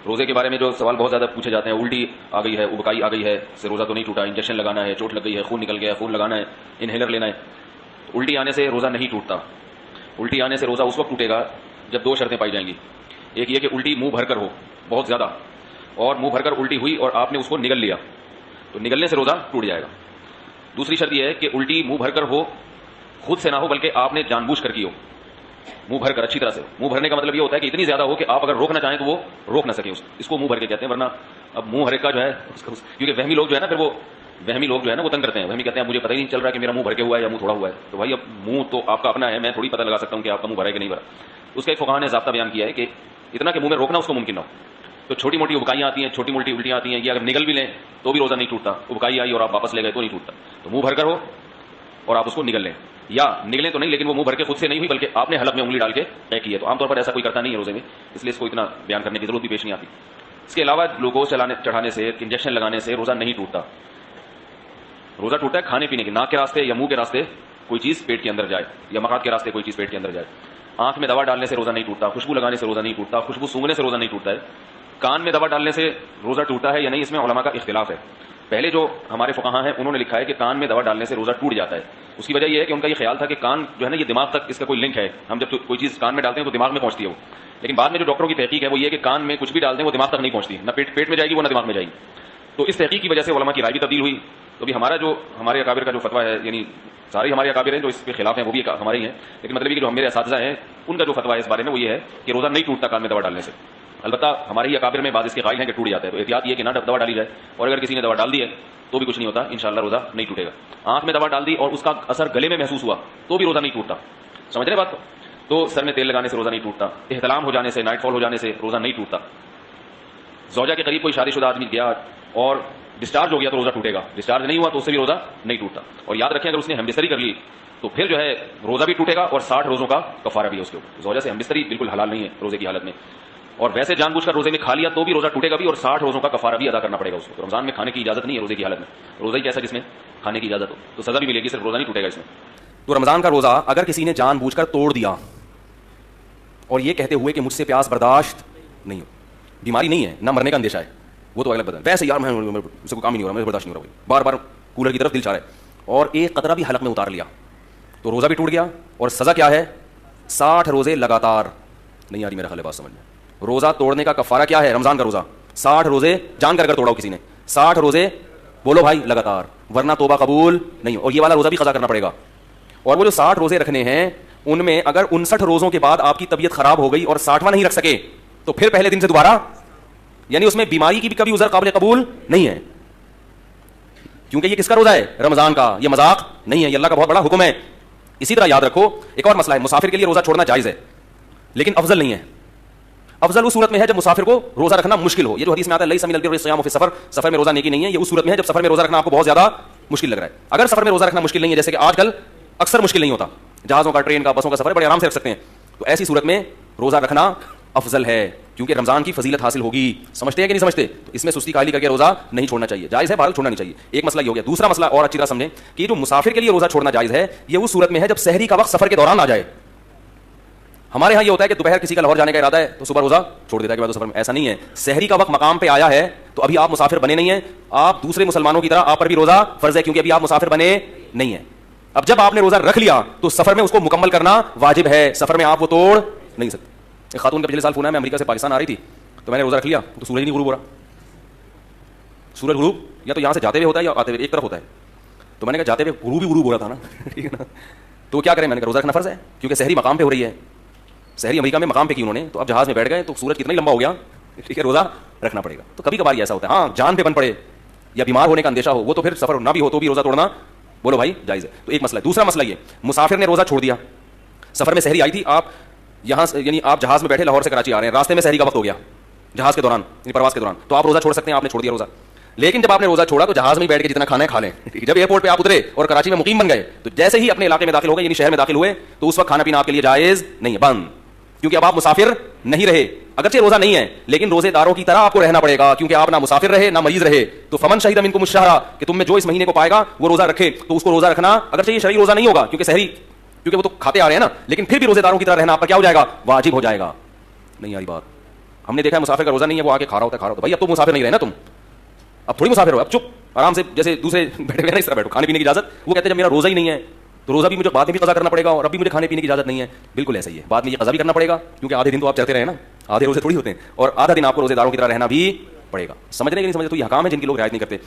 روزے کے بارے میں جو سوال بہت زیادہ پوچھے جاتے ہیں، الٹی آ گئی ہے، ابکائی آ گئی ہے، اس سے روزہ تو نہیں ٹوٹا، انجیکشن لگانا ہے، چوٹ لگ گئی ہے، خون نکل گیا ہے، خون لگانا ہے، انہیلر لینا ہے. الٹی آنے سے روزہ نہیں ٹوٹتا. الٹی آنے سے روزہ اس وقت ٹوٹے گا جب دو شرطیں پائی جائیں گی. ایک یہ کہ الٹی منہ بھر کر ہو بہت زیادہ، اور منہ بھر کر الٹی ہوئی اور آپ نے اس کو نگل لیا تو نگلنے سے روزہ ٹوٹ جائے گا. دوسری شرط یہ ہے کہ الٹی منہ بھر کر ہو، خود سے نہ ہو بلکہ آپ نے جان بوجھ کر کی ہو، منہ بھر کر اچھی طرح سے. منہ بھرنے کا مطلب یہ ہوتا ہے کہ اتنی زیادہ ہو کہ آپ اگر روکنا چاہیں تو وہ روک نہ سکیں، اس کو منہ بھر کے کہتے ہیں. ورنہ اب منہ بھر کا جو ہے کیونکہ وہمی لوگ جو ہے نا، پھر وہ وہمی لوگ جو ہے نا وہ تنگ کرتے ہیں. وہمی کہتے ہیں مجھے پتہ ہی نہیں چل رہا کہ میرا منہ بھر کے ہوا ہے یا منہ تھوڑا ہوا ہے. تو بھائی اب منہ تو آپ کا اپنا ہے، میں تھوڑی پتہ لگا سکتا ہوں کہ آپ کا منہ بھرا ہے کہ نہیں بھرا. اس کا ایک فقہاء نے ضابطہ بیان کیا ہے کہ اتنا کہ منہ میں روکنا اس کو ممکن نہ ہو. تو چھوٹی موٹی ابکائیاں آتی ہیں، چھوٹی موٹی الٹیاں آتی ہیں، یہ اگر نگل بھی لیں تو بھی روزہ نہیں ٹوٹتا. ابکائی آئی اور آپ واپس لے گئے تو نہیں ٹوٹتا. تو منہ بھر کر ہو اور آپ اس کو نگل لیں، یا نگلیں تو نہیں لیکن وہ منہ بھر کے خود سے نہیں ہوئی بلکہ آپ نے حلق میں انگلی ڈال کے طے کی ہے. تو عام طور پر ایسا کوئی کرتا نہیں ہے روزے میں، اس لیے اس کو اتنا بیان کرنے کی ضرورت بھی پیش نہیں آتی. اس کے علاوہ گلوکوز چڑھانے سے، انجیکشن لگانے سے روزہ نہیں ٹوٹتا. روزہ ٹوٹتا ہے کھانے پینے کے، ناک کے راستے یا منہ کے راستے کوئی چیز پیٹ کے اندر جائے، یا مقعد کے راستے کوئی چیز پیٹ کے اندر جائے. آنکھ میں دوا ڈالنے سے روزہ نہیں ٹوٹتا، خوشبو لگانے سے روزہ نہیں ٹوٹتا، خوشبو سونگنے سے روزہ نہیں ٹوٹتا ہے. کان میں دوا ڈالنے سے روزہ ٹوٹتا ہے یا نہیں، اس میں علماء کا اختلاف ہے. پہلے جو ہمارے فقہاء ہیں انہوں نے لکھا ہے کہ کان میں دوا ڈالنے سے روزہ ٹوٹ جاتا ہے. اس کی وجہ یہ ہے کہ ان کا یہ خیال تھا کہ کان جو ہے نا یہ دماغ تک اس کا کوئی لنک ہے، ہم جب کوئی چیز کان میں ڈالتے ہیں تو دماغ میں پہنچتی ہے وہ. لیکن بعد میں جو ڈاکٹروں کی تحقیق ہے وہ یہ کہ کان میں کچھ بھی ڈالتے ہیں وہ دماغ تک نہیں پہنچتی، نہ پیٹ میں جائے گی وہ نہ دماغ میں جائے گی. تو اس تحقیق کی وجہ سے علماء کی رائے بھی تبدیل ہوئی. تو بھی ہمارے اکابر کا جو فتویٰ ہے، یعنی سارے ہمارے اکابر ہیں جو اس کے خلاف ہیں وہ بھی ہمارے ہی ہیں، لیکن مطلب یہ کہ جو میرے اساتذہ ہیں ان کا جو فتویٰ ہے اس بارے میں وہ یہ ہے کہ روزہ نہیں ٹوٹتا کان میں دوا ڈالنے سے. البتہ ہمارے ہی اکابر میں بعض اس کے قائل ہیں کہ ٹوٹ جاتا ہے. تو احتیاط یہ کہ نہ دوا ڈالی جائے، اور اگر کسی نے دوا ڈال دی ہے تو بھی کچھ نہیں ہوتا، انشاءاللہ روزہ نہیں ٹوٹے گا. آنکھ میں دوا ڈال دی اور اس کا اثر گلے میں محسوس ہوا تو بھی روزہ نہیں ٹوٹتا. سمجھ رہے بات کو؟ تو سر میں تیل لگانے سے روزہ نہیں ٹوٹتا، احتلام ہو جانے سے، نائٹ فال ہو جانے سے روزہ نہیں ٹوٹتا. زوجہ کے قریب کوئی شادی شدہ آدمی گیا اور ڈسچارج ہو گیا تو روزہ ٹوٹے گا، ڈسچارج نہیں ہوا تو اس سے بھی روزہ نہیں ٹوٹتا. اور یاد رکھیں اگر اس نے ہمبستری کر لی تو پھر جو ہے روزہ بھی ٹوٹے گا اور 60 روزوں کا کفارہ بھی ہے اس کے اوپر. زوجہ سے ہمبستری بالکل حلال نہیں ہے روزے کی حالت میں، اور ویسے جان بوجھ کر روزے میں کھا لیا تو بھی روزہ ٹوٹے گا بھی، اور 60 روزوں کا کفارہ بھی ادا کرنا پڑے گا اس کو. رمضان میں کھانے کی اجازت نہیں ہے روزے کی حالت میں، روزہ ہی کیسا جس میں کھانے کی اجازت ہو، تو سزا بھی ملے گی، صرف روزہ نہیں ٹوٹے گا اس میں. تو رمضان کا روزہ اگر کسی نے جان بوجھ کر توڑ دیا اور یہ کہتے ہوئے کہ مجھ سے پیاس برداشت نہیں ہو، بیماری نہیں ہے، نہ مرنے کا اندیشہ ہے، وہ تو الگ بات ہے. ویسے یار مجھ سے کوئی کام ہی نہیں ہو رہا، مجھے برداشت نہیں ہو رہا، بار بار کولر کی طرف دل چاہ رہا ہے، اور ایک قطرہ بھی حلق میں اتار لیا تو روزہ بھی ٹوٹ گیا. اور سزا کیا ہے؟ 60 روزے لگاتار. نہیں آ رہی میرا خیال ہے بات سمجھ میں. روزہ توڑنے کا کفارہ کیا ہے؟ رمضان کا روزہ 60 روزے جان کر توڑا ہو کسی نے، 60 روزے بولو بھائی لگاتار، ورنہ توبہ قبول نہیں ہو. اور یہ والا روزہ بھی قضا کرنا پڑے گا. اور وہ جو 60 روزے رکھنے ہیں ان میں اگر 59 روزوں کے بعد آپ کی طبیعت خراب ہو گئی اور 60واں نہیں رکھ سکے تو پھر پہلے دن سے دوبارہ، یعنی اس میں بیماری کی بھی کبھی عذر قابل قبول نہیں ہے، کیونکہ یہ کس کا روزہ ہے؟ رمضان کا. یہ مذاق نہیں ہے، یہ اللہ کا بہت بڑا حکم ہے. اسی طرح یاد رکھو ایک اور مسئلہ ہے، مسافر کے لیے روزہ چھوڑنا جائز ہے لیکن افضل نہیں ہے. افضل اس صورت میں ہے جب مسافر کو روزہ رکھنا مشکل ہو. یہ جو حدیث میں آتا ہے لیس من البر الصیام فی السفر، سفر میں روزہ نیکی نہیں ہے، یہ اس صورت میں ہے جب سفر میں روزہ رکھنا آپ کو بہت زیادہ مشکل لگ رہا ہے. اگر سفر میں روزہ رکھنا مشکل نہیں ہے، جیسے کہ آج کل اکثر مشکل نہیں ہوتا، جہازوں کا، ٹرین کا، بسوں کا سفر بڑے آرام سے رکھ سکتے ہیں، تو ایسی صورت میں روزہ رکھنا افضل ہے کیونکہ رمضان کی فضیلت حاصل ہوگی. سمجھتے ہیں کہ نہیں سمجھتے؟ تو اس میں سستی کاہلی کر کے روزہ نہیں چھوڑنا چاہیے. جائز ہے، بہرحال چھوڑنا نہیں چاہیے. ایک مسئلہ یہ ہو گیا. دوسرا مسئلہ اور اچھی طرح سمجھیں کہ یہ جو مسافر کے لیے روزہ چھوڑنا جائز ہے یہ اس صورت میں ہے جب سحری کا وقت سفر کے دوران آ جائے. ہمارے ہاں یہ ہوتا ہے کہ دوپہر کسی کا لاہور جانے کا ارادہ ہے تو صبح روزہ چھوڑ دیتا ہے کہ بعد سفر میں. ایسا نہیں ہے. سحری کا وقت مقام پہ آیا ہے تو ابھی آپ مسافر بنے نہیں ہیں، آپ دوسرے مسلمانوں کی طرح آپ پر بھی روزہ فرض ہے کیونکہ ابھی آپ مسافر بنے نہیں ہیں. اب جب آپ نے روزہ رکھ لیا تو سفر میں اس کو مکمل کرنا واجب ہے، سفر میں آپ وہ توڑ نہیں سکتے. ایک خاتون کا پچھلے سال فون ہے، میں امریکہ سے پاکستان آ رہی تھی تو میں نے روزہ رکھ لیا تو سورج نہیں غروب ہو رہا. سورج غروب یا تو یہاں سے جاتے ہوئے ہوتا ہے یا آتے ہوئے، ایک طرف ہوتا ہے. تو میں نے کہا جاتے ہوئے غروب ہی غروب ہو رہا تھا نا، ٹھیک ہے نا. تو کیا کریں؟ میں نے کہا روزہ رکھنا فرض ہے کیونکہ سحری مقام پہ ہو رہی ہے. سحری امریکہ میں مقام پہ کی انہوں نے، تو اب جہاز میں بیٹھ گئے تو سورج کتنا ہی لمبا ہو گیا، ٹھیک ہے، روزہ رکھنا پڑے گا. تو کبھی کبھار ایسا ہوتا ہے، ہاں جان پہ بن پڑے یا بیمار ہونے کا اندیشہ ہو، وہ تو پھر سفر نہ بھی ہو تو بھی روزہ توڑنا بولو بھائی جائز ہے. تو ایک مسئلہ ہے. دوسرا مسئلہ یہ، مسافر نے روزہ چھوڑ دیا، سفر میں سحری آئی تھی، آپ یہاں یعنی آپ جہاز میں بیٹھے لاہور سے کراچی آ رہے ہیں، راستے میں سحری کا وقت ہو گیا جہاز کے دوران، یعنی پرواز کے دوران، تو آپ روزہ چھوڑ سکتے ہیں، آپ نے چھوڑ دیا روزہ. لیکن جب آپ نے روزہ چھوڑا تو جہاز میں بیٹھ کے جتنا کھانا ہے کھا لیں. جب ایئرپورٹ پہ آپ اترے اور کراچی میں مقیم بن گئے تو جیسے ہی اپنے علاقے میں داخل ہو گئے، یعنی شہر میں داخل ہوئے، تو اس وقت کھانا پینا آپ کے لیے جائز نہیں ہے، بند، کیونکہ اب آپ مسافر نہیں رہے. اگرچہ روزہ نہیں ہے لیکن روزے داروں کی طرح آپ کو رہنا پڑے گا کیونکہ آپ نہ مسافر رہے نہ مریض رہے. تو فمن شہید منکم الشہر، کہ تم میں جو اس مہینے کو پائے گا وہ روزہ رکھے، تو اس کو روزہ رکھنا اگرچہ یہ شرعی روزہ نہیں ہوگا کیونکہ سحری، کیونکہ وہ تو کھاتے آ رہے ہیں نا، لیکن پھر بھی روزے داروں کی طرح رہنا آپ پر کیا ہو جائے گا؟ واجب ہو جائے گا. نہیں آئی بات؟ ہم نے دیکھا ہے مسافر کا روزہ نہیں ہے وہ آگے کھا رہا ہوتا ہے بھائی اب تو مسافر نہیں رہے نا تم, اب تھوڑی مسافر ہو, اب چپ آرام سے جیسے دوسرے بیٹھے ہوئے نا اس طرح بیٹھو, کھانے پینے کی اجازت. وہ کہتے ہیں جب میرا روزہ ہی نہیں ہے تو روزہ بھی مجھے بعد میں بھی قضا کرنا پڑے گا اور اب بھی مجھے کھانے پینے کی اجازت نہیں ہے. بالکل ایسا ہی ہے, بعد میں یہ قضا بھی کرنا پڑے گا کیونکہ آدھے دن تو آپ چلتے رہے نا, آدھے روزے تھوڑی ہوتے ہیں, اور آدھا دن آپ کو روزے داروں کی طرح رہنا بھی پڑے گا. سمجھ رہے کہ نہیں سمجھ, تو یہ حکام ہے جن کے لوگ رعایت نہیں کرتے.